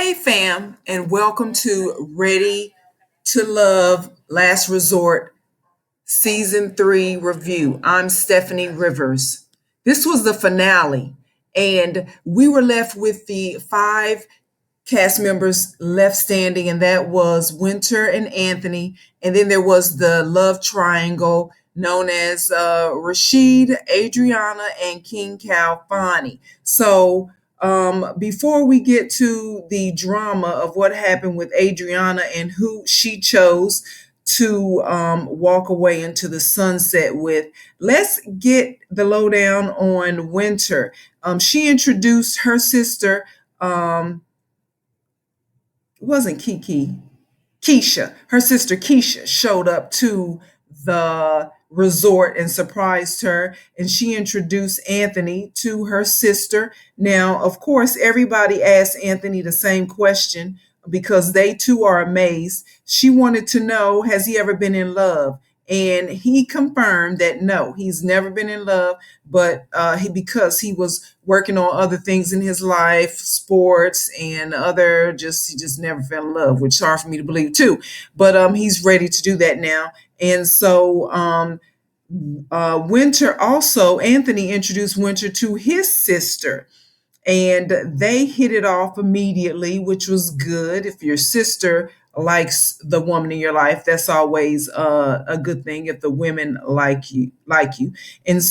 Hey, fam, and welcome to Ready to Love Last Resort Season 3 review. I'm Stephanie Rivers. This was the finale, and we were left with the five cast members left standing, and that was Winter and Anthony. And then there was the love triangle known as Rashid, Adriana, and King Calfani. Before we get to the drama of what happened with Adriana and who she chose to walk away into the sunset with, let's get the lowdown on Winter. She introduced her sister. It wasn't Kiki. Keisha, her sister Keisha, showed up to the resort and surprised her, and she introduced Anthony to her sister. Now, of course, everybody asked Anthony the same question because they too are amazed. She wanted to know, has he ever been in love? And he confirmed that no, he's never been in love, but because he was working on other things in his life, sports and other, he just never fell in love, which is hard for me to believe too. But he's ready to do that now. And Winter also, Anthony introduced Winter to his sister, and they hit it off immediately, which was good. If your sister likes the woman in your life, that's always a good thing. If the women like you. And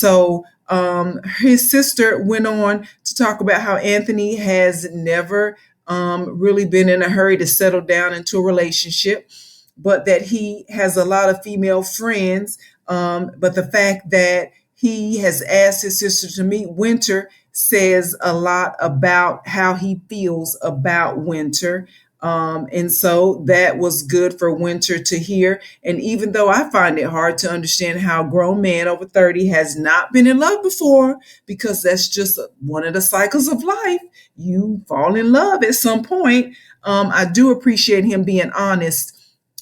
his sister went on to talk about how Anthony has never really been in a hurry to settle down into a relationship, but that he has a lot of female friends. But the fact that he has asked his sister to meet Winter says a lot about how he feels about Winter. And so that was good for Winter to hear. And even though I find it hard to understand how a grown man over 30 has not been in love before, because that's just one of the cycles of life. You fall in love at some point. I do appreciate him being honest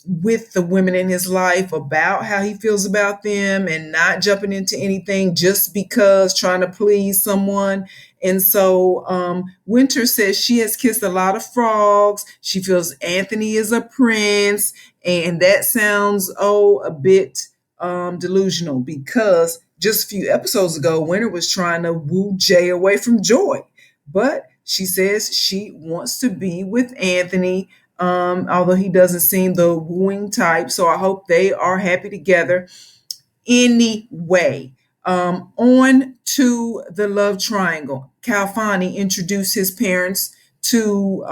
with the women in his life about how he feels about them and not jumping into anything just because trying to please someone. And Winter says she has kissed a lot of frogs. She feels Anthony is a prince. And that sounds, a bit delusional, because just a few episodes ago, Winter was trying to woo Jay away from Joy. But she says she wants to be with Anthony, although he doesn't seem the wooing type. So I hope they are happy together. Anyway, on to the love triangle. Calfani introduced his parents to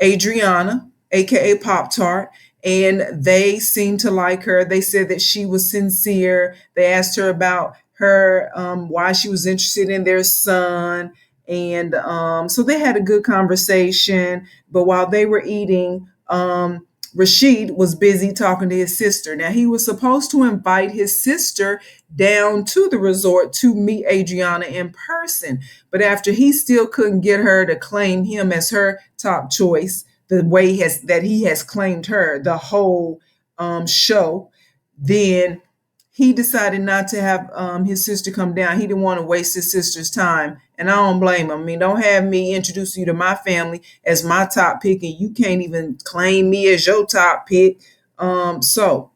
Adriana, aka Pop Tart, and they seemed to like her. They said that she was sincere. They asked her about her why she was interested in their son. And so they had a good conversation. But while they were eating, Rashid was busy talking to his sister. Now, he was supposed to invite his sister down to the resort to meet Adriana in person. But after he still couldn't get her to claim him as her top choice, the way that he has claimed her the whole show, then he decided not to have his sister come down. He didn't want to waste his sister's time. And I don't blame him. I mean, don't have me introduce you to my family as my top pick, and you can't even claim me as your top pick. So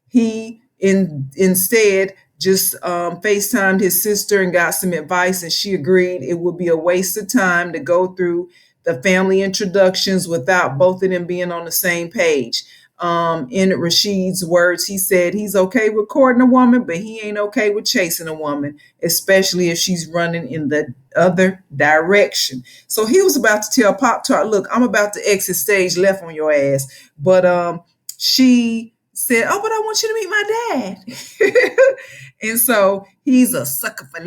he instead just FaceTimed his sister and got some advice, and she agreed it would be a waste of time to go through the family introductions without both of them being on the same page. In Rashid's words, he said he's okay with courting a woman, but he ain't okay with chasing a woman, especially if she's running in the other direction. So he was about to tell Pop Tart, look, I'm about to exit stage left on your ass. But she said, oh, but I want you to meet my dad. And so he's a sucker for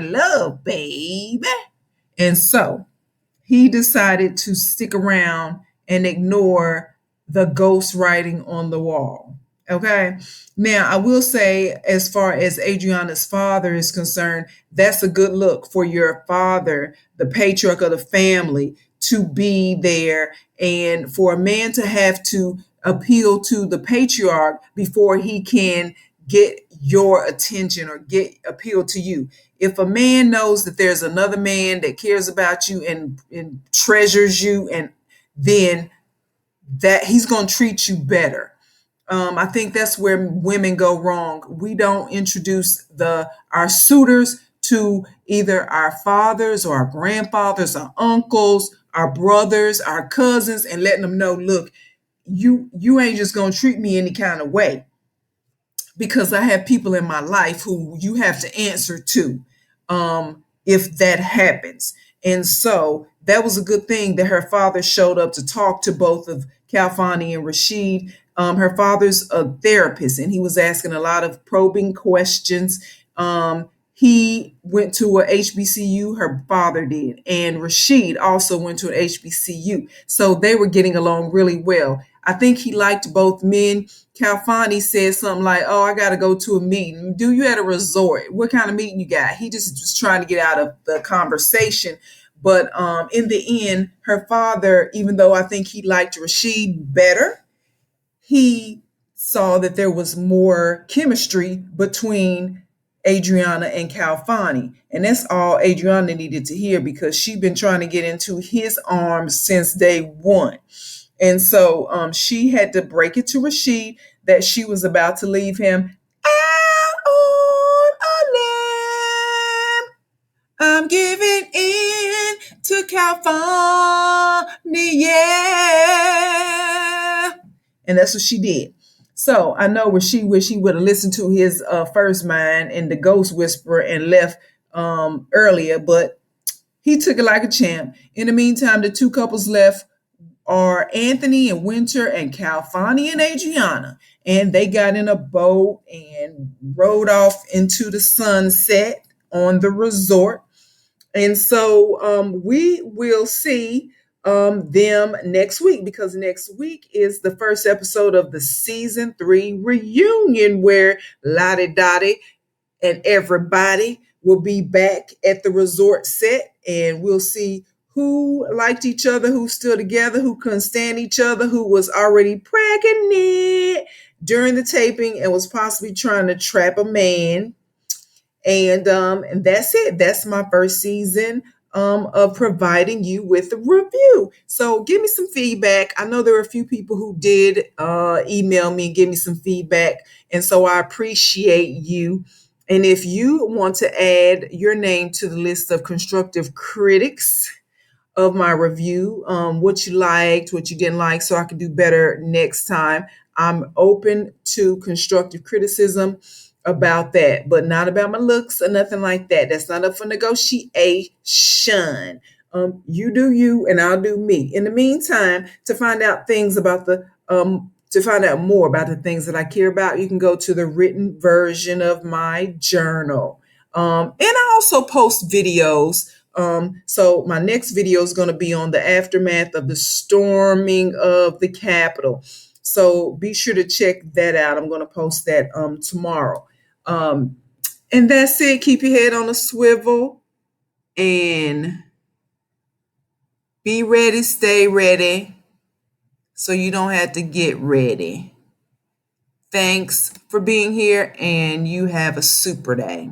love, baby. And so he decided to stick around and ignore the ghost writing on the wall. Okay. Now, I will say, as far as Adriana's father is concerned, that's a good look for your father, the patriarch of the family, to be there, and for a man to have to appeal to the patriarch before he can get your attention or get appeal to you. If a man knows that there's another man that cares about you and treasures you, and then that he's going to treat you better. I think that's where women go wrong. We don't introduce the our suitors to either our fathers or our grandfathers, our uncles, our brothers, our cousins, and letting them know, look, you ain't just gonna treat me any kind of way, because I have people in my life who you have to answer to, if that happens. And so that was a good thing that her father showed up to talk to both of Kalfani and Rashid. Her father's a therapist, and he was asking a lot of probing questions. He went to a HBCU, her father did, and Rashid also went to an HBCU. So they were getting along really well. I think he liked both men. Kalfani said something like, "Oh, I got to go to a meeting." "Do you at a resort? What kind of meeting you got?" He just was trying to get out of the conversation. But in the end, her father, even though I think he liked Rashid better, he saw that there was more chemistry between Adriana and Kalfani. And that's all Adriana needed to hear, because she'd been trying to get into his arms since day one. And so she had to break it to Rashid that she was about to leave him out on a limb. I'm giving in to California. Yeah. And that's what she did. So I know where she wish he would have listened to his first mind and the ghost whisperer and left earlier, but he took it like a champ. In the meantime, the two couples left are Anthony and Winter and Kalfani and Adriana. And they got in a boat and rode off into the sunset on the resort. And so we will see them next week, because next week is the first episode of the season 3 reunion, where Lottie Dottie and everybody will be back at the resort set, and we'll see who liked each other, who's still together, who couldn't stand each other, who was already pregnant during the taping and was possibly trying to trap a man. And that's it. That's my first season of providing you with a review. So give me some feedback. I know there are a few people who did email me and give me some feedback, and so I appreciate you. And if you want to add your name to the list of constructive critics of my review, what you liked, what you didn't like, so I can do better next time, I'm open to constructive criticism about that, but not about my looks or nothing like that. That's not up for negotiation. You do you, and I'll do me. In the meantime, to find out more about the things that I care about, you can go to the written version of my journal. And I also post videos. So my next video is going to be on the aftermath of the storming of the Capitol. So be sure to check that out. I'm going to post that tomorrow. And that's it. Keep your head on a swivel and be ready, stay ready, so you don't have to get ready. Thanks for being here, and you have a super day.